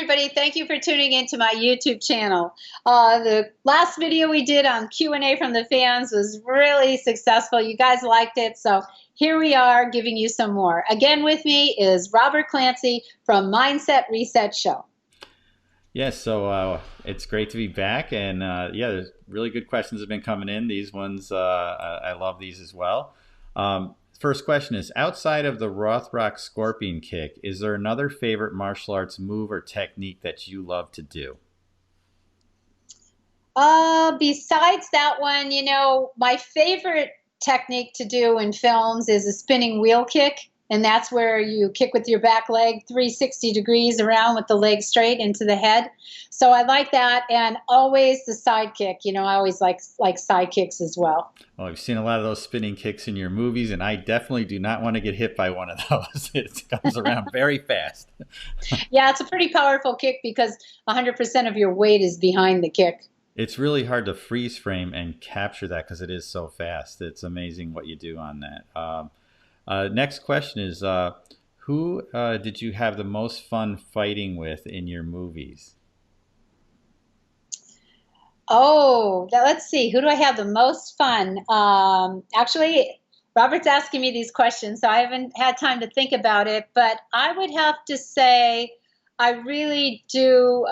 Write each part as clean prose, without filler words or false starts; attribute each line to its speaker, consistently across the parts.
Speaker 1: everybody. Thank you for tuning into my YouTube channel. The last video we did on Q&A from the fans was really successful. You guys liked it, so here we are giving you some more. Again with me is Robert Clancy from Mindset Reset Show.
Speaker 2: Yes, so it's great to be back, and yeah, there's really good questions have been coming in. These ones, I love these as well. First question is, outside of the Rothrock scorpion kick, is there another favorite martial arts move or technique that you love to do?
Speaker 1: Besides that one, my favorite technique to do in films is a spinning wheel kick. And that's where you kick with your back leg 360 degrees around with the leg straight into the head. So I like that. And always the side kick. I always like side kicks as well.
Speaker 2: Well, I've seen a lot of those spinning kicks in your movies, and I definitely do not want to get hit by one of those. It comes around very fast.
Speaker 1: Yeah, it's a pretty powerful kick because 100% of your weight is behind the kick.
Speaker 2: It's really hard to freeze frame and capture that because it is so fast. It's amazing what you do on that. Next question is, who did you have the most fun fighting with in your movies?
Speaker 1: Oh, let's see. Who do I have the most fun? Actually, Robert's asking me these questions, so I haven't had time to think about it. But I would have to say I really do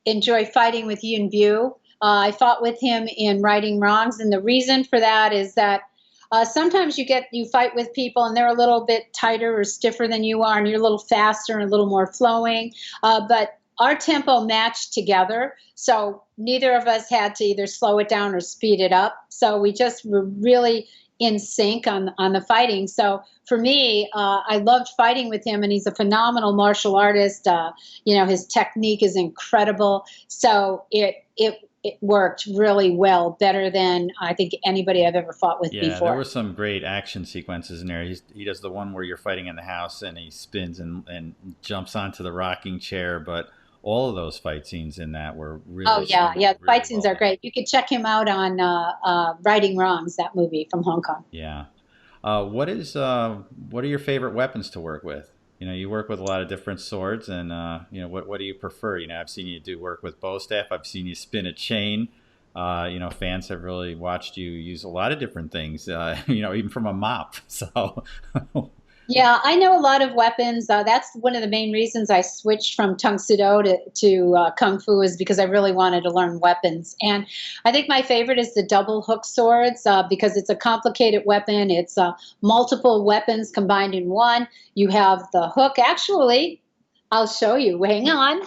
Speaker 1: enjoy fighting with Yuen Bu. I fought with him in Righting Wrongs, and the reason for that is that sometimes you fight with people and they're a little bit tighter or stiffer than you are, and you're a little faster and a little more flowing. But our tempo matched together, so neither of us had to either slow it down or speed it up. So we just were really in sync on the fighting. So for me, I loved fighting with him, and he's a phenomenal martial artist. His technique is incredible. So it worked really well, better than I think anybody I've ever fought with before.
Speaker 2: Yeah, there were some great action sequences in there. He does the one where you're fighting in the house and he spins and jumps onto the rocking chair. But all of those fight scenes in that were really,
Speaker 1: Oh yeah, yeah. The
Speaker 2: really
Speaker 1: fight scenes
Speaker 2: well
Speaker 1: are
Speaker 2: done.
Speaker 1: great. You could check him out on Righting Wrongs, that movie from Hong Kong.
Speaker 2: Yeah. What are your favorite weapons to work with? You work with a lot of different swords, and what do you prefer? I've seen you do work with bow staff. I've seen you spin a chain. Fans have really watched you use a lot of different things. Even from a mop. So,
Speaker 1: Yeah, I know a lot of weapons. That's one of the main reasons I switched from Tung Sudo to Kung Fu, is because I really wanted to learn weapons. And I think my favorite is the double hook swords because it's a complicated weapon. It's multiple weapons combined in one. You have the hook. Actually, I'll show you. Hang on.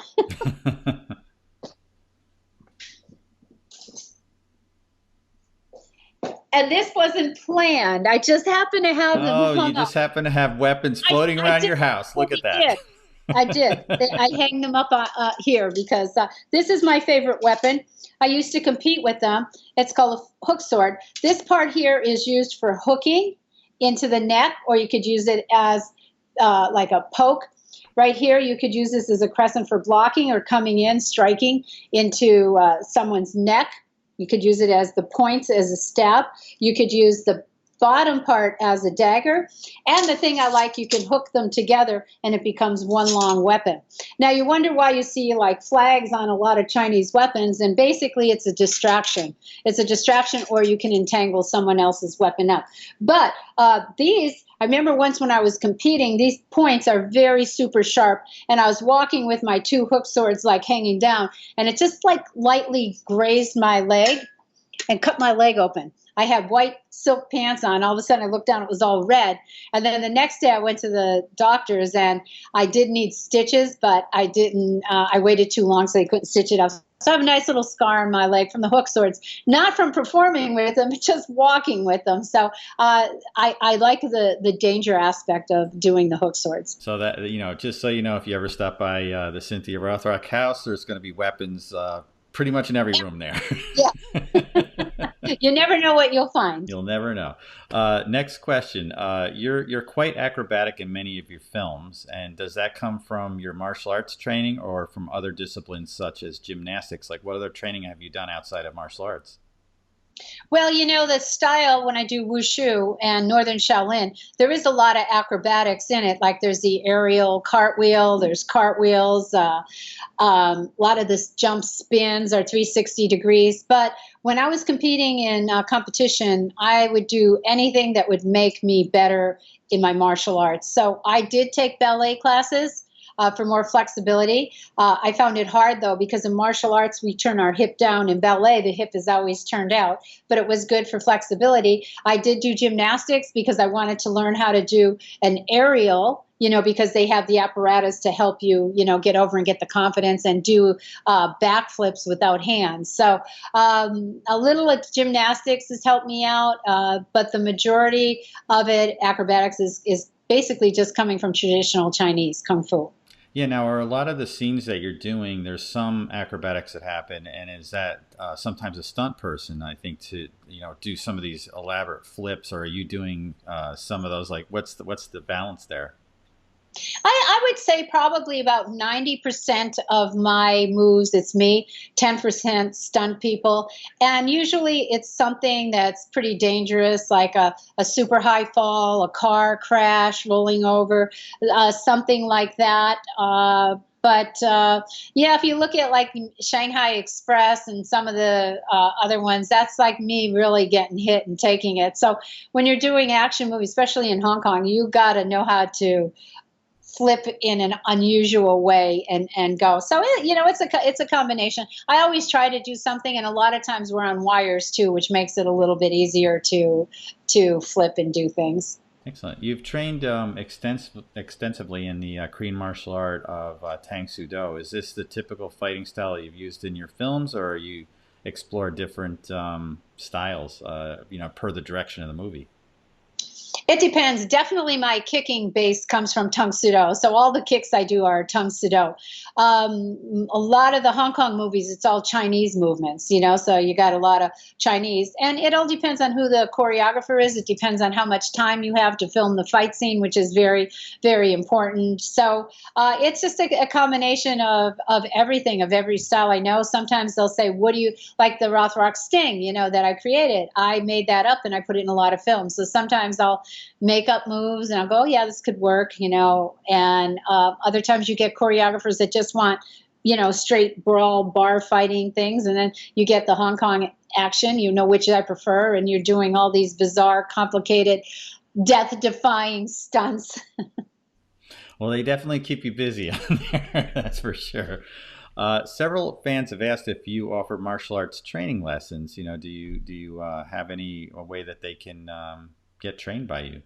Speaker 1: And this wasn't planned. I just happened to have them
Speaker 2: oh, you
Speaker 1: hung up.
Speaker 2: just happen to have weapons floating
Speaker 1: I
Speaker 2: around
Speaker 1: did.
Speaker 2: your house. Look at
Speaker 1: Really
Speaker 2: that.
Speaker 1: did. I did. I hang them up here because this is my favorite weapon. I used to compete with them. It's called a hook sword. This part here is used for hooking into the neck, or you could use it as like a poke. Right here, you could use this as a crescent for blocking or coming in, striking into someone's neck. You could use it as the points as a stab. You could use the bottom part as a dagger. And the thing I like, you can hook them together and it becomes one long weapon. Now you wonder why you see like flags on a lot of Chinese weapons, and basically it's a distraction. It's a distraction, or you can entangle someone else's weapon up. But I remember once when I was competing, these points are very super sharp, and I was walking with my two hook swords like hanging down, and it just like lightly grazed my leg and cut my leg open. I had white silk pants on. All of a sudden, I looked down, it was all red. And then the next day, I went to the doctors, and I did need stitches, but I didn't. I waited too long, so they couldn't stitch it up. So I have a nice little scar on my leg from the hook swords, not from performing with them, but just walking with them. So I like the danger aspect of doing the hook swords.
Speaker 2: So that, just so you know, if you ever stop by the Cynthia Rothrock house, there's going to be weapons pretty much in every room there.
Speaker 1: Yeah. You never know what you'll find.
Speaker 2: You'll never know. Next question. You're quite acrobatic in many of your films, and does that come from your martial arts training or from other disciplines such as gymnastics? Like, what other training have you done outside of martial arts?
Speaker 1: Well, the style when I do wushu and Northern Shaolin, there is a lot of acrobatics in it. Like there's the aerial cartwheel, there's cartwheels, a lot of this jump spins are 360 degrees. But when I was competing in competition, I would do anything that would make me better in my martial arts. So I did take ballet classes. For more flexibility. I found it hard though, because in martial arts, we turn our hip down. In ballet, the hip is always turned out, but it was good for flexibility. I did do gymnastics because I wanted to learn how to do an aerial, because they have the apparatus to help you, get over and get the confidence and do backflips without hands. So a little of gymnastics has helped me out, but the majority of it, acrobatics, is basically just coming from traditional Chinese kung fu.
Speaker 2: Yeah, now are a lot of the scenes that you're doing, there's some acrobatics that happen, and is that sometimes a stunt person, I think, to do some of these elaborate flips, or are you doing some of those? Like, what's the balance there?
Speaker 1: I would say probably about 90% of my moves, it's me, 10% stunt people. And usually it's something that's pretty dangerous, like a super high fall, a car crash, rolling over, something like that. But yeah, if you look at like Shanghai Express and some of the other ones, that's like me really getting hit and taking it. So when you're doing action movies, especially in Hong Kong, you got to know how to flip in an unusual way and go. So it's a combination. I always try to do something, and a lot of times we're on wires too, which makes it a little bit easier to flip and do things.
Speaker 2: Excellent. You've trained extensively in the Korean martial art of Tang Soo Do. Is this the typical fighting style you've used in your films, or are you explore different styles, per the direction of the movie?
Speaker 1: It depends. Definitely my kicking base comes from Tung Sudo. So all the kicks I do are Tung Sudo. A lot of the Hong Kong movies, it's all Chinese movements, so you got a lot of Chinese. And it all depends on who the choreographer is. It depends on how much time you have to film the fight scene, which is very, very important. So it's just a combination of everything, of every style I know. Sometimes they'll say, what do you, like the Rothrock Sting, that I created. I made that up and I put it in a lot of films. So sometimes I'll make up moves and I'll go, oh, yeah, this could work, and other times you get choreographers that just want, straight brawl, bar fighting things. And then you get the Hong Kong action, which I prefer. And you're doing all these bizarre, complicated, death defying stunts.
Speaker 2: Well, they definitely keep you busy on there, that's for sure. Several fans have asked if you offer martial arts training lessons. Do you have any way that they can get trained by you?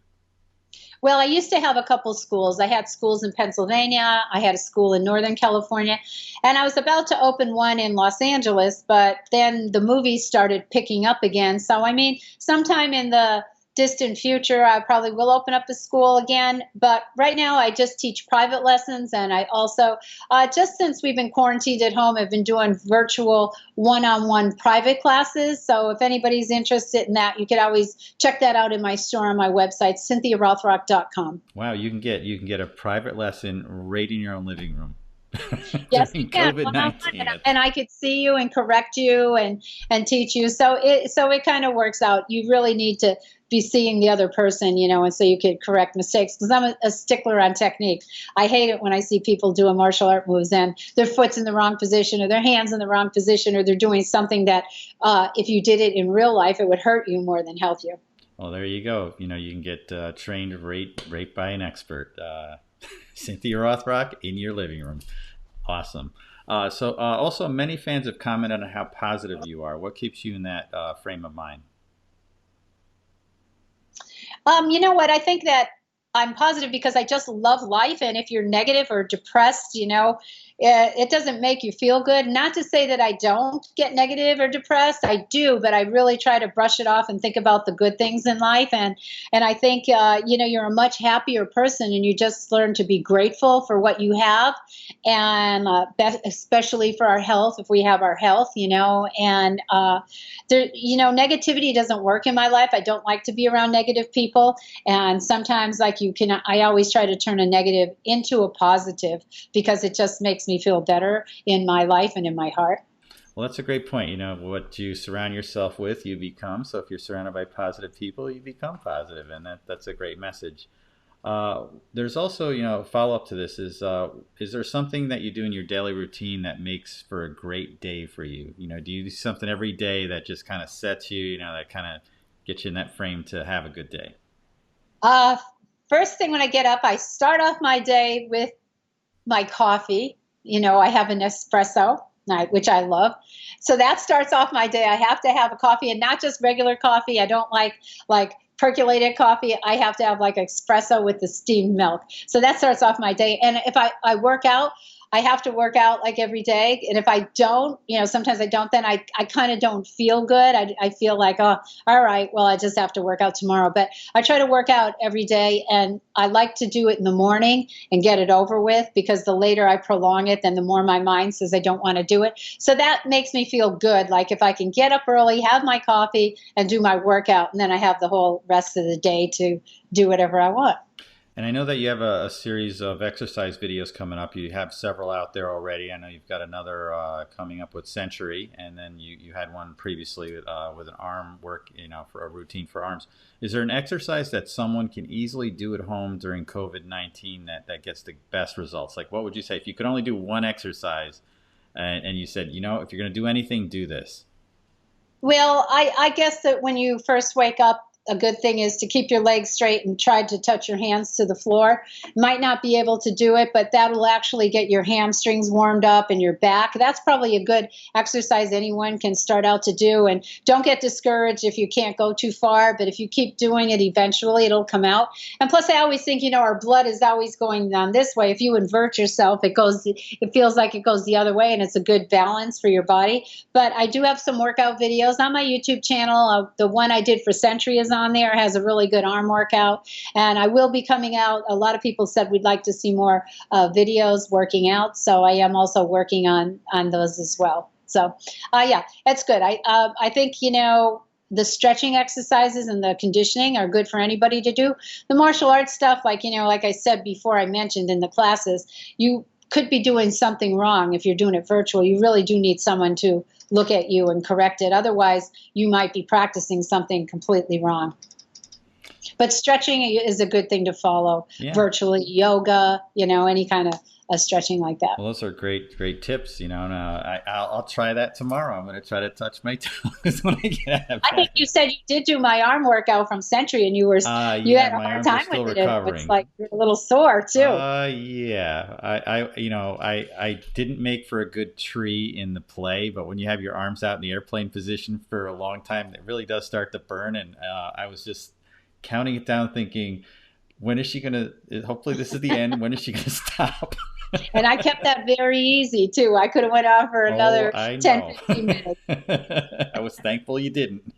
Speaker 1: Well, I used to have a couple schools. I had schools in Pennsylvania. I had a school in Northern California. And I was about to open one in Los Angeles, but then the movies started picking up again. So, sometime in the distant future, I probably will open up a school again. But right now, I just teach private lessons. And I also, just since we've been quarantined at home, I've been doing virtual one-on-one private classes. So if anybody's interested in that, you could always check that out in my store on my website, CynthiaRothrock.com.
Speaker 2: Wow, you can get a private lesson right in your own living room.
Speaker 1: Yes, you
Speaker 2: During
Speaker 1: can.
Speaker 2: COVID-19.
Speaker 1: And I could see you and correct you and teach you. So it kind of works out. You really need to be seeing the other person, and so you could correct mistakes, because I'm a stickler on technique. I hate it when I see people doing martial art moves and their foot's in the wrong position or their hands in the wrong position, or they're doing something that if you did it in real life, it would hurt you more than help you.
Speaker 2: Well, there you go. You can get trained right by an expert. Cynthia Rothrock in your living room. Awesome. So also, many fans have commented on how positive you are. What keeps you in that frame of mind?
Speaker 1: You know what? I think that I'm positive because I just love life. And if you're negative or depressed, it doesn't make you feel good. Not to say that I don't get negative or depressed. I do, but I really try to brush it off and think about the good things in life. And I think, you're a much happier person, and you just learn to be grateful for what you have. And especially for our health, if we have our health, and negativity doesn't work in my life. I don't like to be around negative people. And sometimes I always try to turn a negative into a positive, because it just makes me feel better in my life and in my heart.
Speaker 2: Well, that's a great point. What you surround yourself with, you become. So if you're surrounded by positive people, you become positive, and that's a great message. There's also, follow up to this is there something that you do in your daily routine that makes for a great day for you? Do you do something every day that just kind of sets you, that kind of gets you in that frame to have a good day?
Speaker 1: Uh, First thing when I get up, I start off my day with my coffee. I have an espresso, which I love. So that starts off my day. I have to have a coffee, and not just regular coffee. I don't like percolated coffee. I have to have like espresso with the steamed milk. So that starts off my day. And if I work out, I have to work out like every day. And if I don't, sometimes I don't, then I kind of don't feel good. I feel like, oh, all right, well, I just have to work out tomorrow. But I try to work out every day, and I like to do it in the morning and get it over with, because the later I prolong it, then the more my mind says I don't want to do it. So that makes me feel good. Like if I can get up early, have my coffee, and do my workout, and then I have the whole rest of the day to do whatever I want.
Speaker 2: And I know that you have a series of exercise videos coming up. You have several out there already. I know you've got another coming up with Century, and then you had one previously with an arm work, for a routine for arms. Is there an exercise that someone can easily do at home during COVID-19 that gets the best results? Like, what would you say if you could only do one exercise, and you said, if you're going to do anything, do this?
Speaker 1: Well, I guess that when you first wake up, a good thing is to keep your legs straight and try to touch your hands to the floor. Might not be able to do it, but that'll actually get your hamstrings warmed up and your back. That's probably a good exercise anyone can start out to do. And don't get discouraged if you can't go too far, but if you keep doing it, eventually it'll come out. And plus, I always think, our blood is always going down this way. If you invert yourself, it feels like it goes the other way, and it's a good balance for your body. But I do have some workout videos on my YouTube channel. The one I did for Century is on there, has a really good arm workout, and I will be coming out. A lot of people said we'd like to see more videos working out, so I am also working on those as well. So yeah, it's good. I think the stretching exercises and the conditioning are good for anybody to do. The martial arts stuff, like I said before, I mentioned in the classes, you could be doing something wrong. If you're doing it virtual, you really do need someone to look at you and correct it. Otherwise, you might be practicing something completely wrong. But stretching is a good thing to follow. Yeah. Virtually, yoga, any kind of stretching like that.
Speaker 2: Well, those are great tips, and I'll try that tomorrow. I'm going to try to touch my toes when I get out of bed.
Speaker 1: I think you said you did do my arm workout from Century, and you had a hard time with it. It's like you're a little sore too.
Speaker 2: Yeah. I didn't make for a good tree in the play, but when you have your arms out in the airplane position for a long time, it really does start to burn. And I was just counting it down, thinking, when is she going to? Hopefully, this is the end. When is she going to stop?
Speaker 1: And I kept that very easy, too. I could have went on for another 10, 15 minutes.
Speaker 2: I was thankful you didn't.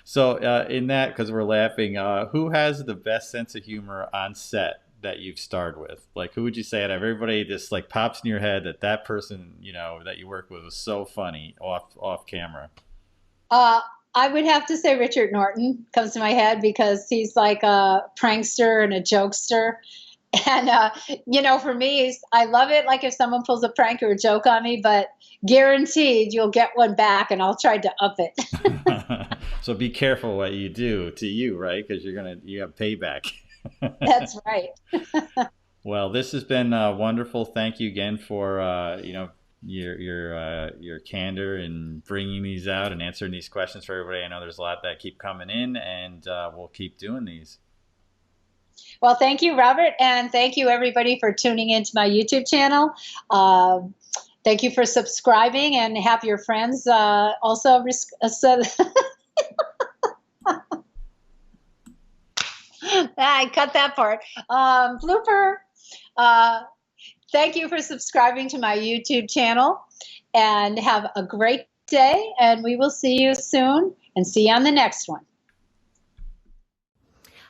Speaker 2: So in that, because we're laughing, who has the best sense of humor on set that you've starred with? Like, who would you say out of everybody just like pops in your head that person, that you work with was so funny off camera?
Speaker 1: I would have to say Richard Norton comes to my head, because he's like a prankster and a jokester. And, for me, I love it. Like if someone pulls a prank or a joke on me, but guaranteed you'll get one back, and I'll try to up it.
Speaker 2: So be careful what you do to you, right? Because you have payback.
Speaker 1: That's right.
Speaker 2: Well, this has been wonderful. Thank you again for, your candor in bringing these out and answering these questions for everybody. I know there's a lot that keep coming in, and we'll keep doing these.
Speaker 1: Well, thank you, Robert, and thank you, everybody, for tuning into my YouTube channel. Thank you for subscribing, and have your friends also. I cut that part. Blooper. Thank you for subscribing to my YouTube channel, and have a great day, and we will see you soon, and see you on the next one.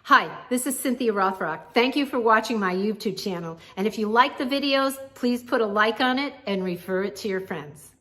Speaker 1: Hi, this is Cynthia Rothrock. Thank you for watching my YouTube channel. And if you like the videos, please put a like on it and refer it to your friends.